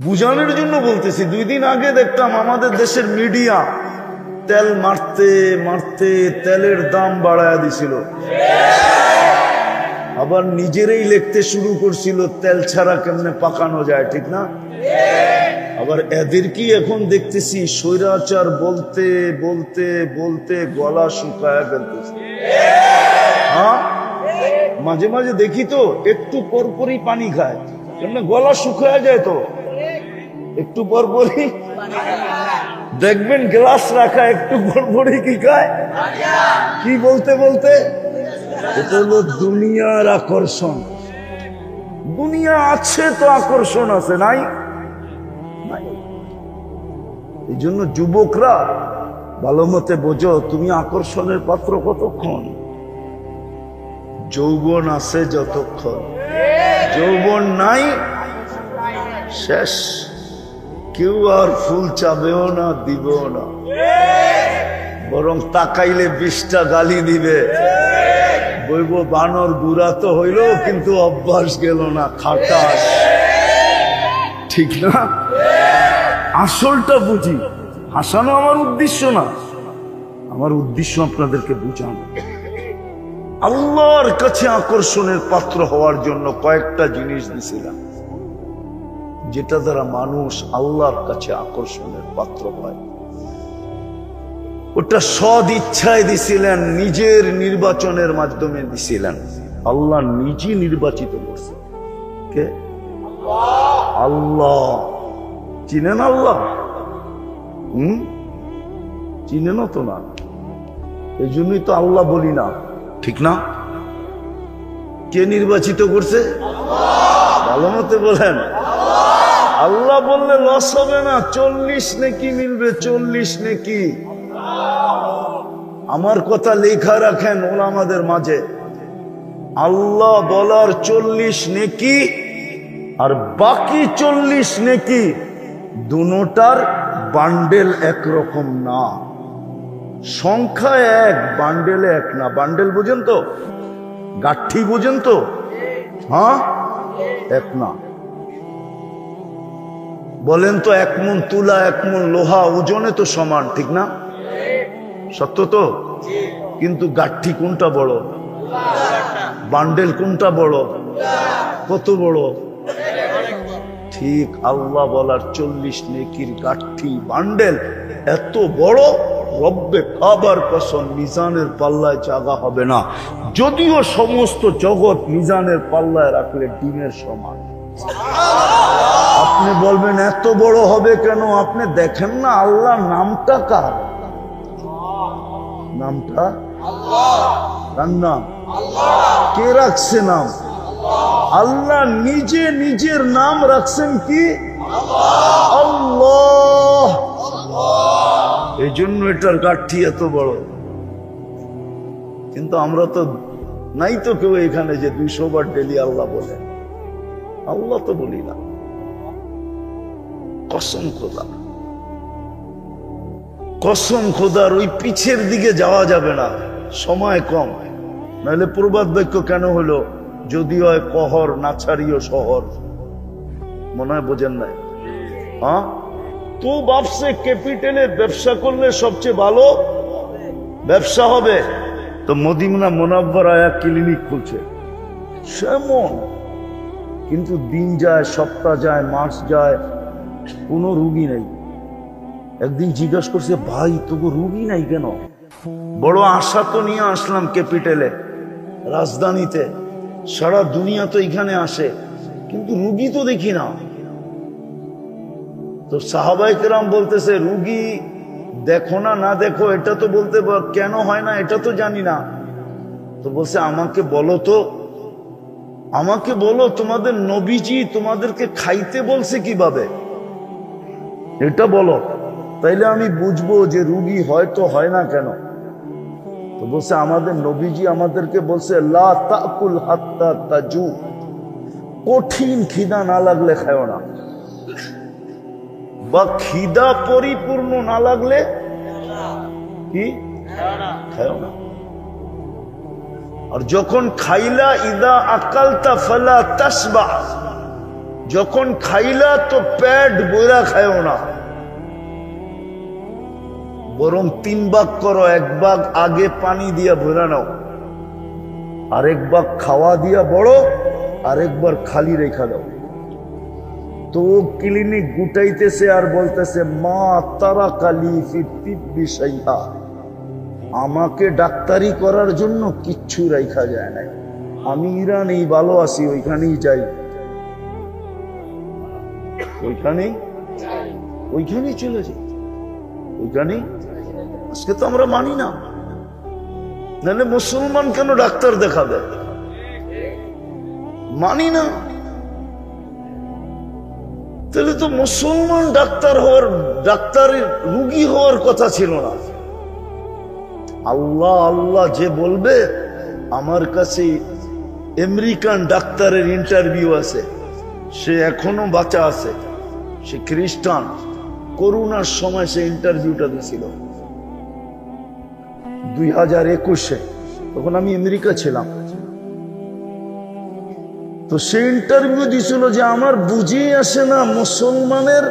বুঝানোর জন্য বলতেছি। 2 দিন আগে দেখতাম আমাদের দেশের মিডিয়া তেল মারতে মারতে তেলের দাম বাড়ায় দিছিল, আবার নিজেরাই লিখতে শুরু করছিল তেল ছাড়া কেমনে পাকানো যায়, ঠিক না? আবার এদের কি এখন দেখতেছি স্বৈরাচার বলতে বলতে বলতে গলা শুকায় ফেলতেছে। হ্যাঁ, মাঝে মাঝে দেখি তো একটু পরপরই পানি খায়, কেমনে গলা শুকায় যায়। তো একটু পরপরই দেখবেন গ্লাস রাখা, একটু পরপরই কি খায়, কি বলতে বলতে। এটা হলো দুনিয়ার আকর্ষণ। দুনিয়া আছে তো আকর্ষণ আছে, নাই? এই জন্য যুবকরা ভালো মতে বোঝো, তুমি আকর্ষণের পাত্র কতক্ষণ? যৌবন আছে যতক্ষণ, যৌবন নাই শেষ। কেউ আর ফুল চাবেও না, দিবেও না, বরং তাকাইলে 20টা গালি দিবে। বইব বানর গুড়া তো হইল, কিন্তু অভ্যাস গেল না, খাটাস, ঠিক না? আসলটা বুঝি। হাসানো আমার উদ্দেশ্য না, আমার উদ্দেশ্য আপনাদেরকে বুঝানো। আল্লাহর কাছে আকর্ষণের পাত্র হওয়ার জন্য কয়েকটা জিনিস দিছিলাম, যেটা দ্বারা মানুষ আল্লাহর কাছে আকর্ষণের পাত্র হয়। ওটা সদ ইচ্ছায় দিছিলেন, নিজের নির্বাচনের মাধ্যমে দিছিলেন। আল্লাহ নিজে নির্বাচিত করছে। কে? আল্লাহ। চিনেন আল্লাহ? চিনেন তো না, এই জন্যই তো আল্লাহ বলি না, ঠিক না? কে নির্বাচিত করছে? ভালো মতে বলেন। আল্লাহ বললে লস হবে না, 40 নেকি মিলবে, 40 নেকি। আমার কথা লেখা রাখেন ওলামাদের মাঝে, আল্লাহ বলার 40 নেকি আর বাকি 40 নেকি, দুটার বান্ডেল একরকম না। সংখ্যা এক, বান্ডেলে এক না। বান্ডেল বুঝেন তো? গাঠি বুঝেন তো? হ্যাঁ, এক না। বলেন তো, 1 মণ তুলা 1 মণ লোহা ওজনে তো সমান, ঠিক না? সত্য তো? কিন্তু গাঠি কোনটা বড়? বান্ডেল কোনটা বড়? কত বড়? ঠিক আল্লাহ বলার 40 নেকির গাঠি বান্ডেল এত বড়, রব্বে কাবার কসম মিজানের পাল্লায় জায়গা হবে না। যদিও সমস্ত জগৎ মিজানের পাল্লায় রাখলে ডিমের সমান। আপনি বলবেন এত বড় হবে কেন? আপনি দেখেন না আল্লাহর নামটা কার? নামটা কার নাম? কে রাখছে নাম? আল্লাহ নিজে নিজের নাম রাখছেন কি? আল্লাহ। এই জন্য এটার গাঠি এত বড়। কিন্তু আমরা তো নাই তো কেউ এখানে যে 200 বার ডেলি আল্লাহ বলে। আল্লাহ তো বলি না। কসম খোদা, কসম খোদার ওই পিছের দিকে যাওয়া যাবে না, সময় কম। নাহলে প্রবাদ বাক্য কেন হলো? যদি হয় কহর না ছাড়িও শহর। মনে হয় বোঝেন নাই? হ্যাঁ, তো ভাবছে ক্যাপিটালে ব্যবসা করলে সবচেয়ে ভালো ব্যবসা হবে, তো মদিনা মুনাওয়ারা এক ক্লিনিক খুলছে। সেমন কিন্তু দিন যায়, সপ্তাহ যায়, মাস যায়, কোনো রুগী নেই। একদিন জিজ্ঞাসা করছে, ভাই তবু রুগী নাই কেন? বড় আশা তো নিয়ে আসলাম ক্যাপিটালে, রাজধানীতে, সারা দুনিয়া তো এখানে আসে, কিন্তু রুগী তো দেখি না। তো সাহাবায়ে কেরাম বলতেছে, রুগী দেখো না না দেখো এটা তো বলতে, কেন হয় না এটা তো জানি না। তো বলছে, আমাকে বলো তো, আমাকে বলো তোমাদের নবীজি তোমাদেরকে খাইতে বলছে কিভাবে, এটা বলো, তাইলে আমি বুঝবো যে রুগী হয়তো হয় না কেন। তো বলছে, আমাদের নবীজি আমাদেরকে বলছে, লা তাকুল হাত্তা তাজু, কঠিন খিদা না লাগলে খাও না, বা খিদা পরিপূর্ণ না লাগলে কি খাও না। আর যখন খাইলা, ইদা আকালতা ফালা তাসবা, যখন খাইলা তো পেট বইরা খায়ও না, বরং 3 ভাগ করো, 1 ভাগ আগে পানি দিয়া ভরা নাও, আরেক ভাগ খাওয়া দিয়া বড়, আরেকবার খালি রেখা দাও। তো ক্লিনিক গুটাইতেছে আর বলতেছে মা তারা কালি বিষয়া, আমাকে ডাক্তারি করার জন্য কিচ্ছু রাখা যায় না, আমি ইরানেই ভালো আছি, ওইখানেই যাই, ওইখানেই চলে যাই, ওইখানেই। আজকে তো আমরা মানি না, নাহলে মুসলমান কেন ডাক্তার দেখাবে? মানি না, তাহলে তো মুসলমান ডাক্তারের রুগী হওয়ার কথা ছিল না। আল্লাহ আল্লাহ যে বলবে, আমার কাছে আমেরিকান ডাক্তারের ইন্টারভিউ আছে, সে এখনো বাঁচা আছে, সে খ্রিস্টান, করোনার সময় সে ইন্টারভিউটা দিয়েছিল 2021-এ, তখন আমি আমেরিকা ছিলাম। তো সে ইন্টারভিউ দিছিল যে আমার বুঝেই আসে না মুসলমানের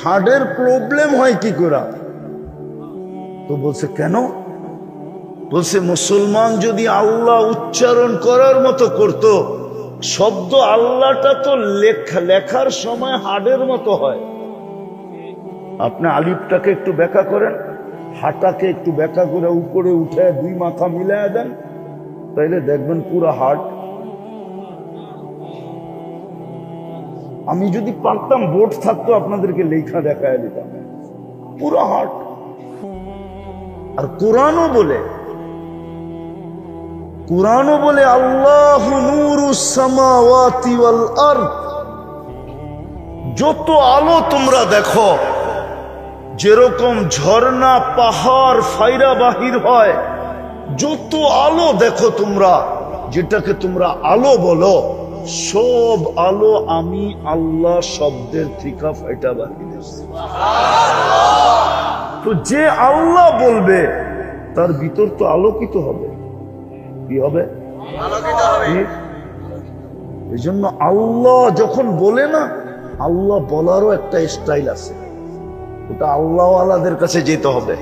হার্টের প্রবলেম হয় কি করে। তো বলছে কেন? বলছে মুসলমান যদি আল্লাহ উচ্চারণ করার মতো করত, শব্দ আল্লাহটা তো লেখার সময় হাড়ের মতো হয়। আপনি আলিফটাকে একটু ব্যাখ্যা করেন, হাটাকে একটু ব্যাখ্যা করে উপরে উঠে 2 মাথা মিলায় দেন, তাইলে দেখবেন পুরো হাট। আমি যদি পারতাম, বোর্ড থাকতো, আপনাদেরকে লেখা দেখায় দিতাম, পুরো হাট। আর কোরআনও বলে আল্লাহু নূরুস সামাওয়াতি ওয়াল আরদ, যত আলো তোমরা দেখো, যেরকম ঝর্ণা পাহাড় ফাইরা বাহির হয়, যত আলো দেখো তোমরা, যেটাকে তোমরা আলো বলো, সব আলো আমি আল্লাহ শব্দের থেকে ফাইটা বাহির। তো যে আল্লাহ বলবে তার ভিতর তো আলোকিত হবে, কি হবে? এই জন্য আল্লাহ যখন বলে না, আল্লাহ বলারও একটা স্টাইল আছে, ওটা আল্লাহ আলাদের কাছে যেতে হবে,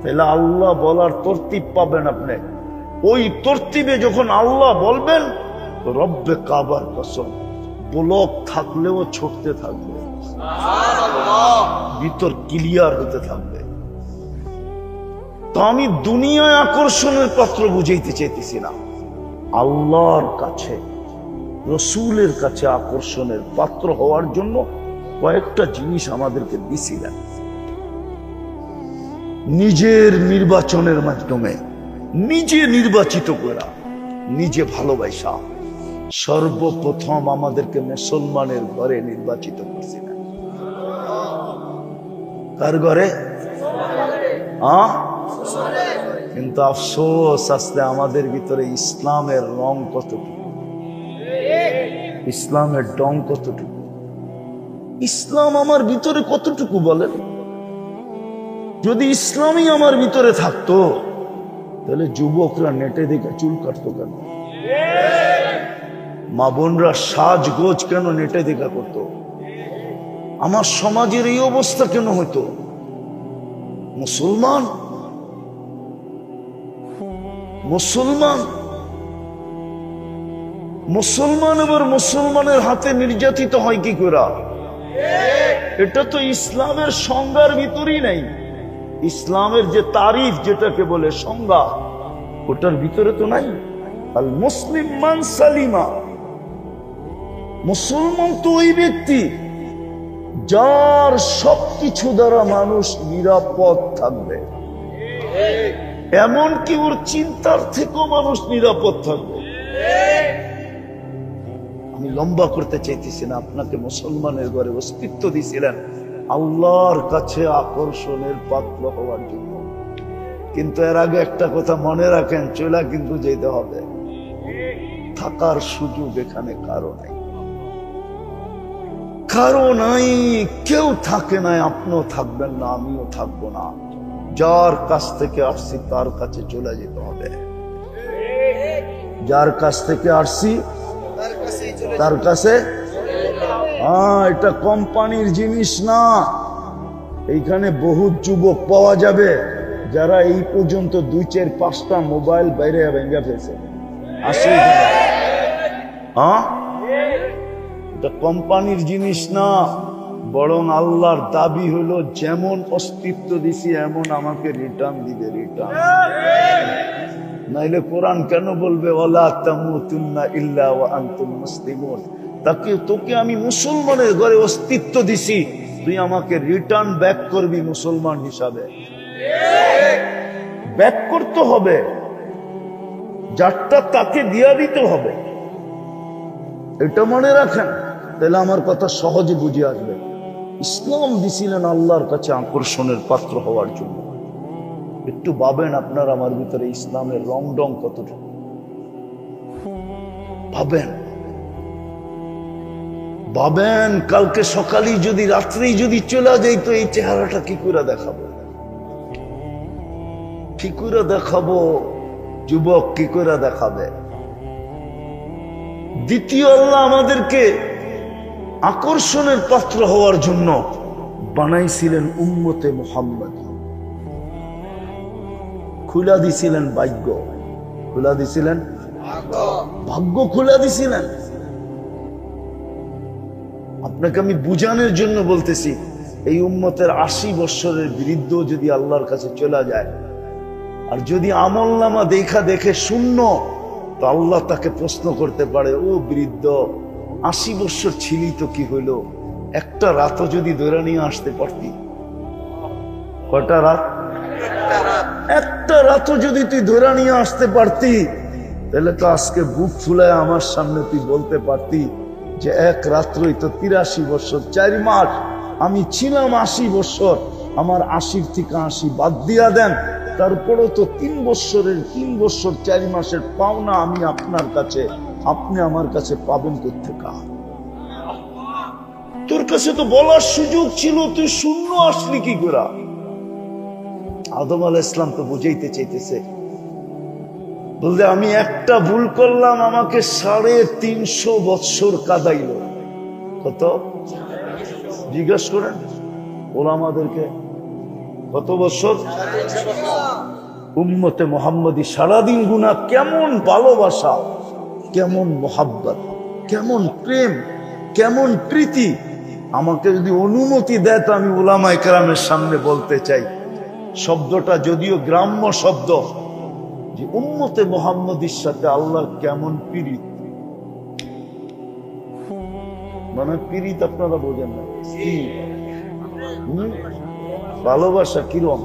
তাহলে আল্লাহ বলার তরতিব পাবেন আপনি। ওই তরতিবে যখন আল্লাহ বলবেন, রব্বে কাবার কসম, ব্লক থাকলেও ছুটতে থাকবে, ভিতর ক্লিয়ার হতে থাকবে। তো আমি দুনিয়ায় আকর্ষণের পাত্র বুঝাইতে চাইতেছি না, আল্লাহর কাছে, রসুলের কাছে আকর্ষণের পাত্র হওয়ার জন্য কয়েকটা জিনিস আমাদেরকে দিছিলেন। নিজের নির্বাচনের মাধ্যমে, নিজে নির্বাচিত করা, নিজে ভালোবাসা, সর্বপ্রথম আমাদেরকে মুসলমানের ঘরে নির্বাচিত করছিলেন। কার ঘরে? কিন্তু আফসোস, আসলে আমাদের ভিতরে ইসলামের রং কতটুকু, ইসলামের ডং কতটুকু, ইসলাম আমার ভিতরে কতটুকু বলেন? যদি ইসলামই আমার ভিতরে থাকতো, তাহলে যুবকরা নেটে দেখে চুল কাটতো কেন? মা বোনরা সাজগোজ কেন নেটে দেখা করতো? আমার সমাজের এই অবস্থা কেন হইতো? মুসলমান এবার মুসলমানের হাতে নির্যাতিত হয় কি করে? এটা তো ইসলামের সংজ্ঞার ভিতরেই নাই। ইসলামের যে তারিফ, যেটাকে বলে সংজ্ঞা, ওটার ভিতরে তো নাই। আল মুসলিম মান সালিমা, মুসলমান তো ওই ব্যক্তি যার সবকিছু দ্বারা মানুষ নিরাপদ থাকবে, এমনকি ওর চিন্তার থেকেও মানুষ নিরাপদ থাকবে। আমি লম্বা করতে চাইতেছি না, আপনাকে মুসলমানের ঘরে অস্তিত্ব দিয়েছিলেন আল্লাহর কাছে আকর্ষণের পাত্র হওয়ার জন্য। কিন্তু এর আগে একটা কথা মনে রাখেন, চলা কিন্তু যেতে হবে। থাকার সুযোগ এখানে কারো নাই, কারো নাই, কেউ থাকে নাই, আপনিও থাকবেন না, আমিও থাকবো না। যার কাছ থেকে আসছি তার কাছে চলে যেতে হবে। যার কাছ থেকে আসছি তার কাছে এটা কোম্পানির জিনিস না। এইখানে বহুত যুবক পাওয়া যাবে যারা এই পর্যন্ত 2-4-5টা মোবাইল বাইরে ভেঙে ফেলছে। আসে এটা কোম্পানির জিনিস না, বরং আল্লাহর দাবি হলো যেমন অস্তিত্ব দিছি এমন আমাকে রিটার্ন দিবে, রিটার্ন। নাইলে কোরআন কেন বলবে ওয়ালা তামুতুন্না ইল্লা ওয়া আনতুম মুসলিমুন? তোকে আমি মুসলমানের ঘরে অস্তিত্ব দিছি, তুই আমাকে রিটার্ন ব্যাক করবি মুসলমান হিসাবে। ব্যাক করতে হবে, যারটা তাকে দিয়া দিতে হবে। এটা মনে রাখেন, তাহলে আমার কথা সহজে বুঝে আসবে। ইসলাম দিছিলেন আল্লাহর কাছে আকর্ষণের পাত্র হওয়ার জন্য। একটু ভাবেন আপনার আমার ভিতরে ইসলামের রং ডং কতটুকু, ভাবেন ভাবেন। কালকে সকালেই যদি রাত্রেই যদি চলে যাই তো এই চেহারাটা কি করে দেখাবো, কি করে দেখাবো? যুবক কি করে দেখাবে? দ্বিতীয়, আল্লাহ আমাদেরকে আকর্ষণের পাত্র হওয়ার জন্য বানাইছিলেন উম্মতে মুহাম্মদ। খুলা দিছিলেন ভাগ্য, খুলা দিছিলেন ভাগ্য, খুলা দিছিলেন। আপনাকে আমি বুঝানোর জন্য বলতেছি, এই উম্মতের 80 বছরের বৃদ্ধ যদি আল্লাহর কাছে চলে যায়, আর যদি আমলনামা দেখে শূন্য, তো আল্লাহ তাকে প্রশ্ন করতে পারে, ও বৃদ্ধ 80 বছর ছিলি তো কি হইলো, একটা রাতও যদি ধরে নিয়ে আসতে পারতি। কয়টা রাত? একটা রাতও যদি তুই ধরে নিয়ে আসতে পারতি, তাহলে তো আজকে বুক ফুলায় আমার সামনে তুই বলতে পারতি যে এক রাত্রই তো 83 বছর 4 মাস, আমি ছিলাম 80 বছর, আমার 80 থেকে 80 বাদ দিয়া দেন, তারপরেও তো 3 বছর 4 মাসের পাওনা আমি আপনার কাছে, আপনি আমার কাছে পাবেন কোত্থেকে? তোর কাছে তো বলার সুযোগ ছিল, তুই শূন্য আসলি কি করে? আদম আলাইহিস সালাম তো বুঝাইতে চাইতেছে, বলতে আমি একটা ভুল করলাম, আমাকে 350 বছর কাঁদাইল। কত? জিজ্ঞাসা করেন ওলামাদেরকে, কত বছর? উম্মতে মুহাম্মদী সারাদিন গুনাহ, কেমন ভালোবাসা, কেমন মোহাব্বত, কেমন প্রেম, কেমন প্রীতি। আমাকে যদি অনুমতি দেয় তো আমি উলামায়ে কেরামের সামনে বলতে চাই, শব্দটা যদিও গ্রাম্য শব্দ, যে উম্মতে মুহাম্মদীর সাথে আল্লাহর কেমন পীড়িত। মানে পীড়িত আপনারা বোঝেন না, ভালোবাসা কিরম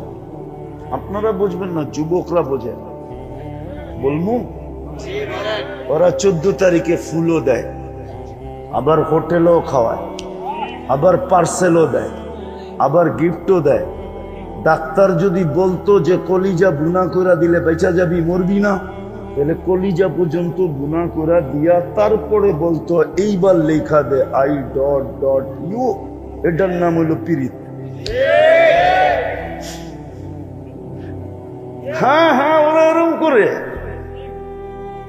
আপনারা বুঝবেন না, যুবকরা বোঝেন। বলবো, ওরা 14 তারিখে ফুলও দেয়, আবার হোটেলও খাওয়ায়, আবার পার্সেলও দেয়, আবার গিফটও দেয়। ডাক্তার যদি বলতো যে কলিজা বুনা করে দিলে বেঁচা যাবি, মরবি না, তাহলে কলিজা পর্যন্ত বুনা করে দিয়া তারপরে বলতো এইবার লেখা দে I.U, এটার নাম হইল পীড়িত। হ্যাঁ হ্যাঁ, ওরা এরকম করে,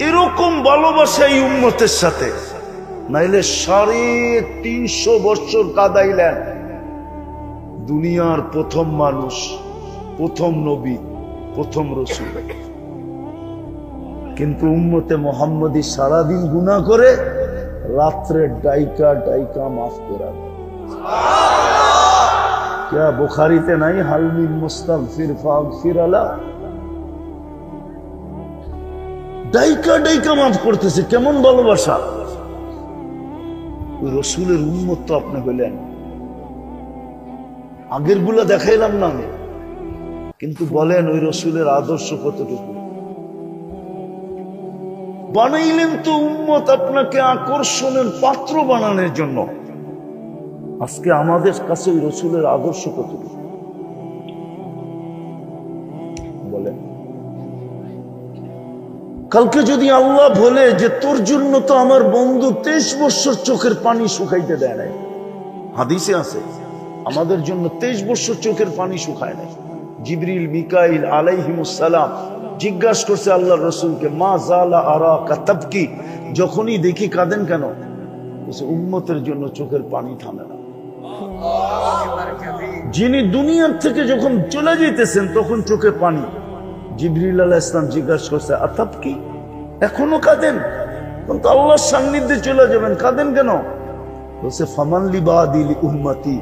এরকম ভালোবাসা এই উম্মতের সাথে, নাইলে 350 বছর কাঁদাইলেন। দুনিয়ার প্রথম মানুষ, প্রথম নবী, প্রথম রাসূল, কিন্তু উম্মতে মুহাম্মদী সারাদিন গুনাহ করে, রাত্রে ডাইকা মাফ করা। क्या बुखारीতে নাই হালমিন মুস্তাগফির ফাগফির আলা? ডাইকা মাফ করতেছে, কেমন ভালোবাসা। ওই রাসূলের উম্মত তো আপনি হইলেন। আগের গুলা দেখাইলাম না আমি, কিন্তু বলেন ওই রাসূলের আদর্শ কতটুকু বানাইলেন? তো উম্মত আপনাকে আকর্ষণের পাত্র বানানোর জন্য। আজকে আমাদের কাছে ওই রাসূলের আদর্শ কতটুকু বলেন? কালকে যদি আল্লাহ বলে যে তোর জন্য তো আমার বন্ধু 23 বছর চোখের পানি শুকাইতে দেয় নাই, হাদিসে আছে আমাদের জন্য 23 বছর চোখের পানি শুকায় নাই। জিবরিল মিকাইল আলাইহিমুস সালাম জিজ্ঞাসা করছে আল্লাহর রাসূলকে, মা জালা আরাকা তাবকি, যখনই দেখি কাঁদেন কেন? উম্মতের জন্য চোখের পানি থামে না। যিনি দুনিয়ার থেকে যখন চলে যেতেছেন তখন চোখে পানি। জিবরিল আলাইহিস সালাম জিজ্ঞাসা করছে, আতাব কি, এখনো কাঁদেন? কিন্তু আল্লাহর সান্নিধ্যে চলে যাবেন, কাঁদেন কেন? বলছে, ফামান লিবাদি উম্মতি,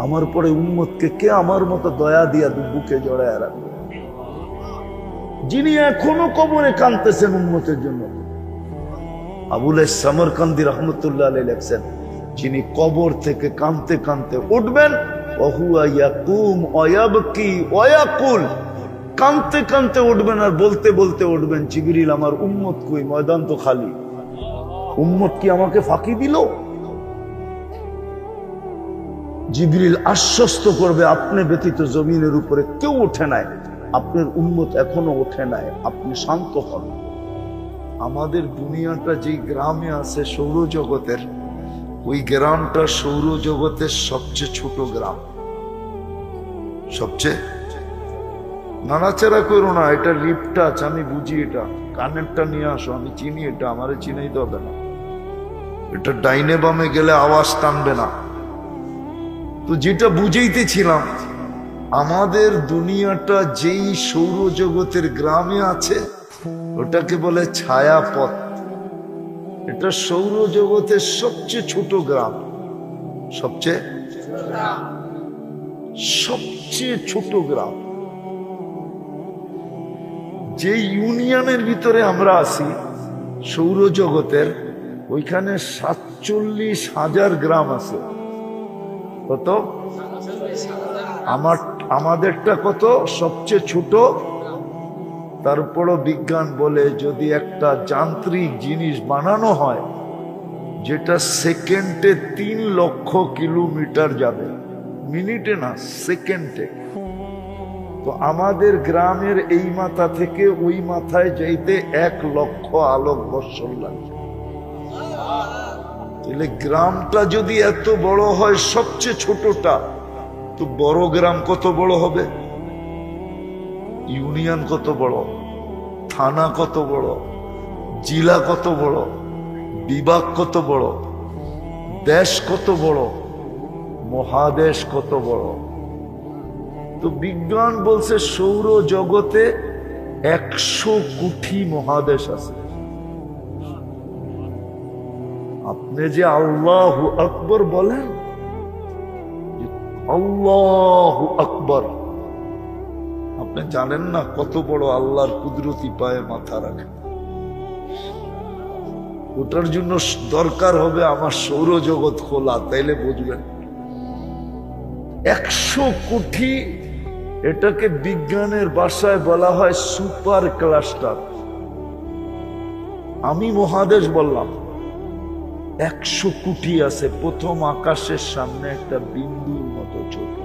আমার পরে উম্মতকে কে আমার মতো দয়া দিয়া বুকে জড়ায় রাখবে? যিনি এখনো কবরে কাঁদতেছেন উম্মতের জন্য। আবুল সামরকান্দি রহমতুল্লাহ আলাইহি লেখছেন, যিনি কবর থেকে কাঁদতে কাঁদতে উঠবেন, ওহুয়া ইয়াকুম ওয়ায়াবকি ওয়ায়াকুল, কাঁদতে কাঁদতে উঠবেন আর বলতে বলতে উঠবেন, জিবরিল আমার উম্মত কই, ময়দান তো খালি, উম্মত কি আমাকে ফাঁকি দিল? জিবরিল আশ্বস্ত করবে, আপনি ব্যতীত জমিনের উপরে কেউ ওঠে নাই, আপনার উম্মত এখনো ওঠে নাই, আপনি শান্ত হন। আমাদের দুনিয়াটা যেই গ্রামে আছে সৌরজগতের, ওই গ্রামটা সৌরজগতের সবচেয়ে ছোট গ্রাম। সবচেয়ে, নাড়াচাড়া করো না, এটা লিফট আছে, আমি বুঝি, এটা কানেরটা নিয়ে আসো, আমি চিনি এটা, আমারে চিনাইতে হবে না, এটা ডাইনে বামে গেলে আওয়াজ টানবে না। তো যেটা বুঝাইতেছিলাম, আমাদের দুনিয়াটা যেই সৌরজগতের গ্রামে আছে ওটাকে বলে ছায়াপথ। এটা সৌরজগতের সবচেয়ে ছোট গ্রাম, সবচেয়ে ছোট গ্রাম। যে ইউনিয়নের ভিতরে আমরা আছি সৌরজগতের, ওইখানে 47,000 গ্রাম আছে। কত? আমাদেরটা কত? সবচেয়ে ছোট। তারপরও বিজ্ঞান বলে যদি একটা যান্ত্রিক জিনিস বানানো হয় যেটা সেকেন্ডে 3 লক্ষ কিলোমিটার যাবে, মিনিটে না, সেকেন্ডে, তো আমাদের গ্রামের এই মাথা থেকে ওই মাথায় যাইতে 1 লক্ষ আলোক বৎসর লাগবে। তাহলে গ্রামটা যদি এত বড় হয়, সবচেয়ে ছোটটা, তো বড় গ্রাম কত বড় হবে? ইউনিয়ন কত বড়, থানা কত বড়, জেলা কত বড়, বিভাগ কত বড়, দেশ কত বড়, মহাদেশ কত বড়। তো বিজ্ঞান বলছে সৌর জগতে 100 কোটি মহাদেশ আছে। আপনি যে আল্লাহু আকবার বলেন, আল্লাহু আকবার, আপনি জানেন না কত বড় আল্লাহর কুদরতি পায়ে মাথা রাখে। ওটার জন্য দরকার হবে আমার সৌরজগৎ খোলা, তাইলে বুঝবেন। 100 কোটি, এটাকে বিজ্ঞানের ভাষায় বলা হয় সুপার ক্লাস্টার। আমি মহাদেশ বললাম, 100 কোটি আছে। প্রথম আকাশের সামনে একটা বিন্দুর মতো ছোট।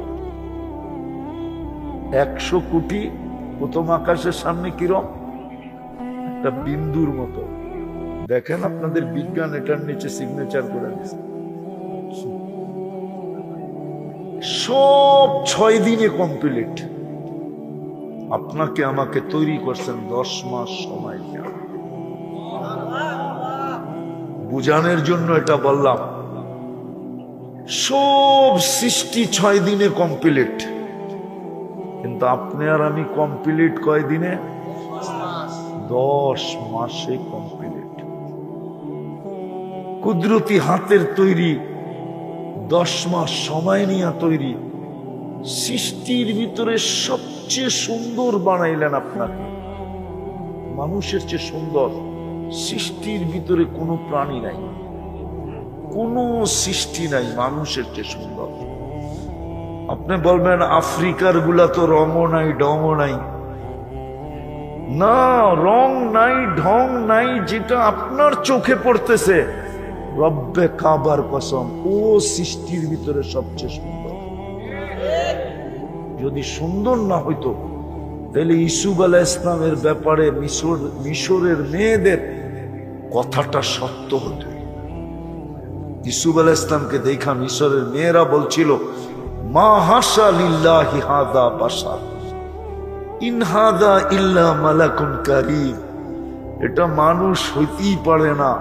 100 কোটি প্রথম আকাশের সামনে কিরকম? একটা বিন্দুর মতো। দেখেন আপনাদের বিজ্ঞান এটার নিচে সিগনেচার করে দিচ্ছে। সব 6 দিনে কমপ্লিট। আপনাকে আমাকে তৈরি করছেন 10 মাস সময় নিয়ে। বুঝানোর জন্য এটা বললাম। সব সৃষ্টি 6 দিনে কমপ্লিট, কিন্তু আপনি আর আমি কমপ্লিট কয় দিনে? 10 মাসে কমপ্লিট। কুদরতি হাতের তৈরি, 10 মাস সময় নিয়ে তৈরি। সৃষ্টির ভিতরে সবচেয়ে সুন্দর বানাইলেন আপনাকে, মানুষের চেয়ে সুন্দর। সৃষ্টির ভিতরে কোনো প্রাণী নাই, কোনো সৃষ্টি নাই মানুষের চেয়ে সুন্দর। আপনি বলবেন আফ্রিকার গুলা তো রঙও নাই, ঢংও নাই। না, রং নাই, ঢং নাই, যেটা আপনার চোখে পড়তেছে, রব্বে কাবার কসম, ও সৃষ্টির ভিতরে সবচেয়ে সুন্দর। যদি সুন্দর না হইতো তাহলে ইসুফ আলাইহিস সালামের ব্যাপারে মিশরের মেয়েদের কথাটা সত্য হতো। ইসুফ আলাইহিস সালামকে দেখা মিশরের মেয়েরা বলছিল, মা হাসা লিল্লাহি হাযা বাশার ইন হাযা ইল্লা মালাকুন কারীম। এটা মানুষ হইতেই পারে না,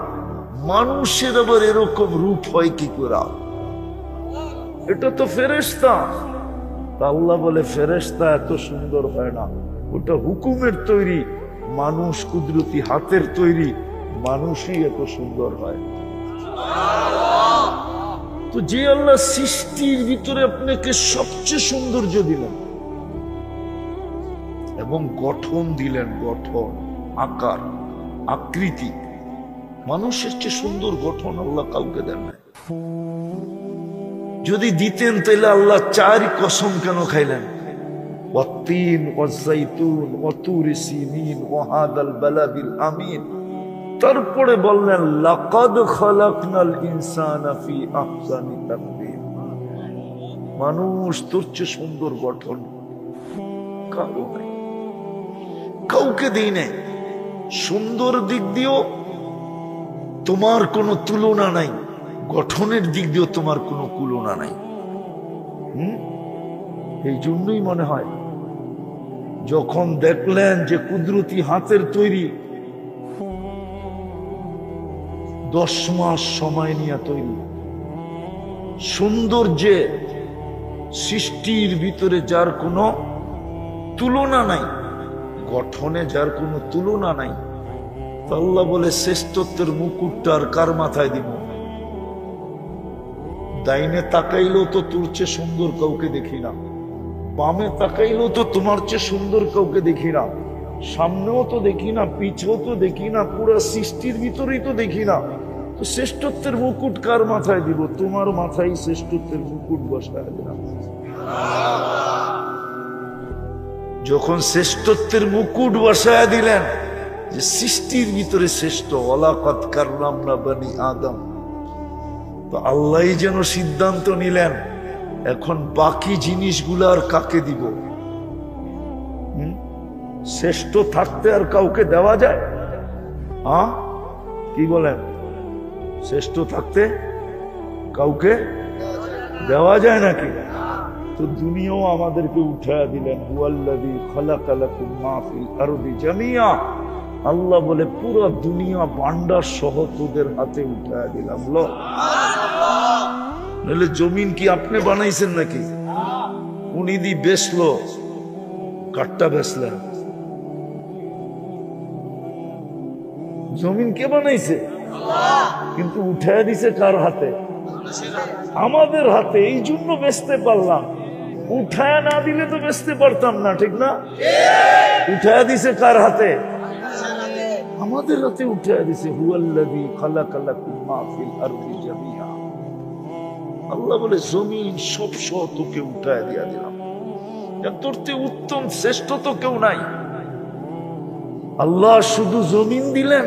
মানুষের আবার এরকম রূপ হয় কি করে? এটা তো ফেরেশতা। আল্লাহ বলে ফেরেশতা এত সুন্দর হয় না, ওটা হুকুমের তৈরি, মানুষ কুদরতি হাতের তৈরি, মানুষই এত সুন্দর হয়। তো যে আল্লাহ সৃষ্টির ভিতরে আপনাকে সবচেয়ে সৌন্দর্য দিলেন এবং গঠন দিলেন, গঠন, আকার, আকৃতি, মানুষের চেয়ে সুন্দর গঠন আল্লাহ কাউকে দেন না। যদি দিতেন তাহলে আল্লাহ চারি কসম কেন খাইলেন? ওয়াত্তিন ওয়াজ্জাইতুন ওয়াতুরি সিনিন ওয়াহাদাল বালাদিল আমিন। তারপরে বললেন লাকাদ খালাকনাল ইনসানা ফি আহসানি তাকওয়িম। মানুষ তোর চেয়ে সুন্দর গঠন কারো নাই, কাউকে দেই নাই। সুন্দর দিক দিয়েও তোমার কোনো তুলনা নাই, গঠনের দিক দিয়েও তোমার কোনো তুলনা নাই। এই জন্যই মনে হয় যখন দেখলেন যে কুদরতি হাতের তৈরি, 10 মাস সময় নিয়ে তৈরি, সৌন্দর্যে সৃষ্টির ভিতরে যার কোনো তুলনা নাই, গঠনে যার কোনো তুলনা নাই, আল্লাহ বলে শ্রেষ্ঠত্বের মুকুটটা আর কার মাথায় দিব? ডাইনে তাকাইলেও তো তোর চেয়ে সুন্দর কাউকে দেখি না, বামে তাকাইলেও তো তোমার চেয়ে সুন্দর কাউকে দেখি না, সামনেও তো দেখি না, পিছেও তো দেখি না, পুরো সৃষ্টির ভিতরেই তো দেখি না। তো শ্রেষ্ঠত্বের মুকুট কার মাথায় দিব? তোমার মাথায় শ্রেষ্ঠত্বের মুকুট বসায় দিলাম। যখন শ্রেষ্ঠত্বের মুকুট বসায় দিলেন, যে সৃষ্টির ভিতরে শ্রেষ্ঠ, ওয়ালাকাদ কাররামনা বনি আদম, তো আল্লাহই যেন সিদ্ধান্ত নিলেন এখন বাকি জিনিসগুলার কাকে দিব? শ্রেষ্ঠ থাকতে আর কাউকে দেওয়া যায়? কি বলেন? শ্রেষ্ঠ থাকতে কাউকে দেওয়া যায় নাকি? তো দুনিয়াও আমাদেরকে উঠায়া দিলেন। হুয়াল্লাযী খালাকা লাকুম মা ফিল আরদি জামিয়া। আল্লাহ বলে পুরো দুনিয়া ভান্ডার সহ তোদের হাতে উঠায়া দিলাম। নাহলে জমিন কি আপনি বানাইছেন নাকি? উনি দি বেচলো, কাঠটা বেচলেন। জমিন কে বানাইছে? কিন্তু উঠায় দিছে কার হাতে? আমাদের হাতে। এই জন্য বেচতে পারলাম, উঠায় না দিলে তো বেচতে পারতাম না, ঠিক না? উঠায় দিছে কার হাতে? আমাদের হাতে উঠায় দিছে। হুয়াল্লাযী খালাকা লাকুম মা ফিল আরদি জামিয়া। আল্লাহ বলে জমিন সব সহ তোকে উঠায় দিয়া দিলাম। তোর চেয়ে উত্তম শ্রেষ্ঠ তো কেউ নাই। আল্লাহ শুধু জমিন দিলেন,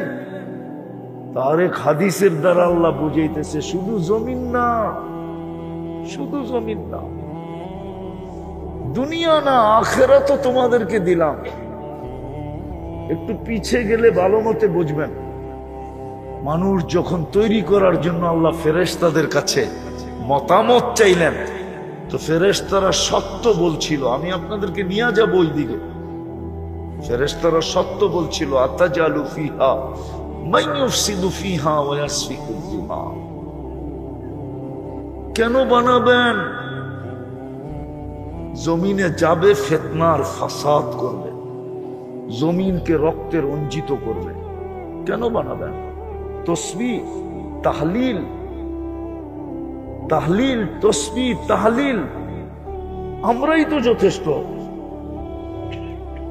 তার এক হাদিসের দ্বারা আল্লাহ বুঝাইতেছে শুধু জমিন না, শুধু জমিন না, দুনিয়া না, আখিরাতও তোমাদেরকে দিলাম। একটু পিছে গেলে ভালো মতে বুঝবেন। মানুষ যখন তৈরি করার জন্য আল্লাহ ফেরেশতাদের কাছে মতামত চাইলেন, তো ফেরেশতারা সত্য বলছিল। আমি আপনাদেরকে নিয়ে যাব ওই দিকে। ফেরেশতারা সত্য বলছিল, আতাজালু ফিহা মান ইউফসিদু ফিহা ওয়া ইয়াসফিকু দিমা। কেন বানাবেন? জমিনে যাবে ফিতনার ফাসাদ করবে, জমিনকে রক্তে রঞ্জিত করবে। কেন বানাবেন? তসবিহ তাহলিল, তাহলিল তসবিহ তাহলিল আমরাই তো যথেষ্ট।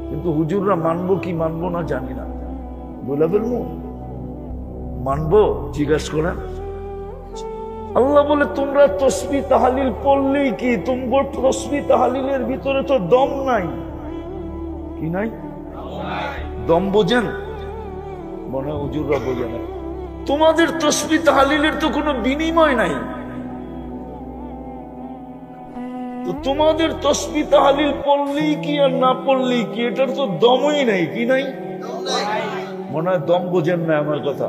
কিন্তু হুজুররা মানবো কি মানবো না জানি না, বলে ফেলবো। মানবো? জিজ্ঞাসা করেন। আল্লাহ বলে তোমরা তসবিহ তাহলিল পড়লেই কি? তোমার তসবিহ তাহলিলের ভিতরে তো দম নাই। কি নাই? দম বোঝেন? মনে হয় হুজুররা বোঝে না। তোমাদের তসবিহ তাহলিলের তো কোনো বিনিময় নাই। তো তোমাদের তসবিহ তাহলিল পড়লেই কি আর না পড়লেই কি, এটার তো দমই নাই। কি নাই? মনে হয় দম বোঝেন না আমার কথা।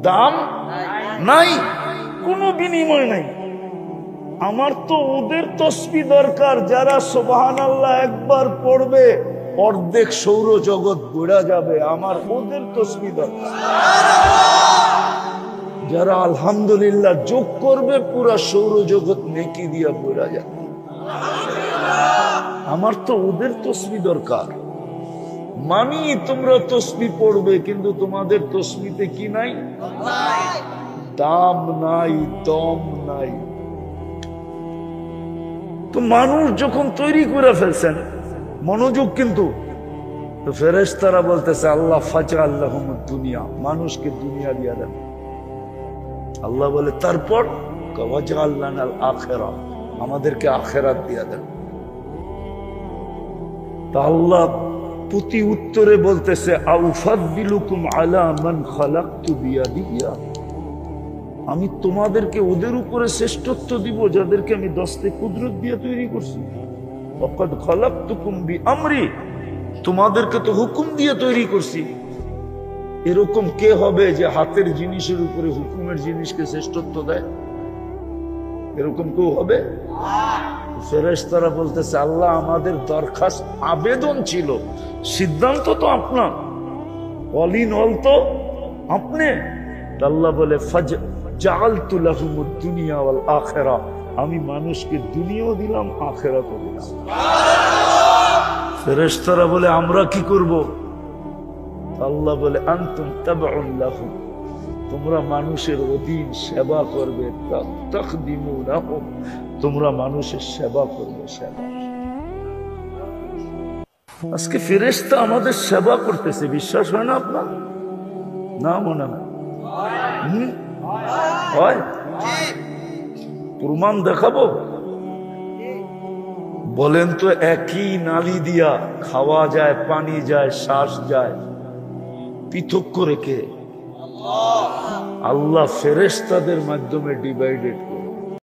দাম নাই, কোনো বিনিময় নাই। আমার তো ওদের তসবিহ দরকার যারা সুবহানাল্লাহ একবার পড়বে অর্ধেক সৌরজগৎ ঘোরা যাবে, আমার ওদের তসবিহ দরকার। যারা আলহামদুলিল্লাহ যোগ করবে পুরা সৌরজগৎ নেকি দিয়া ঘোরা যাবে। আমার তো ওদের তসবিহ দরকার। মানি তোমরা তসবিহ পড়বে, কিন্তু তোমাদের তসবিতে কি নাই? দাম নাই, দম নাই। তো মানুষ যখন তৈরি করে ফেলছেন, মনোযোগ কিন্তু, তো ফেরেশতারা বলতেছে আল্লাহ ফাজআল্লাহুম দুনিয়া, মানুষকে দুনিয়া দিয়া দেন। আল্লাহ বলে তারপর ওয়াজআলনাল আখিরাহ, আমাদেরকে আখিরাত দিয়া দেন। তা আল্লাহ প্রতি উত্তরে বলতেছে আউফাদ্দিলুকুম আলা মান খালাকতু বিয়াদিয়া, আমি তোমাদেরকে ওদের উপরে শ্রেষ্ঠত্ব দিব যাদেরকে আমি দস্তে কুদরত দিয়ে তৈরি করছি। ওয়াকাদ খালাকতুকুম বিআমরি, তোমাদেরকে তো হুকুম দিয়ে তৈরি করছি। এরকম কে হবে যে হাতের জিনিসের উপরে হুকুমের জিনিসকে শ্রেষ্ঠত্ব দেয়? এরকম কেউ হবে? ফেরেশতারা বলতেছে আল্লাহ আমাদের দরখাস্ত আবেদন ছিল, সিদ্ধান্ত তো আপনার, অল ইন অল তো আপনি। আল্লাহ বলে ফাজআলতু লাহুমুদ দুনিয়া ওয়াল আখিরাহ, আমি মানুষকে দুনিয়াও দিলাম আখিরাতও দিলাম। ফেরেশতারা বলে আমরা কি করব? আল্লাহ বলে আনতুম তাবউন লাহুম, তোমরা মানুষের অধীন সেবা করবে, তাখদিমুনাহুম, তোমরা মানুষের সেবা করবে। সেবা, আজকে ফেরেশতা আমাদের সেবা করতেছে, বিশ্বাস হয় না আপনার? না মনে হয়? হয়? প্রমাণ দেখাবো? বলেন তো, একই নালী দিয়া খাওয়া যায়, পানি যায়, শ্বাস যায়, পৃথক করে কে? আল্লাহ ফেরেশতাদের মাধ্যমে ডিভাইডেড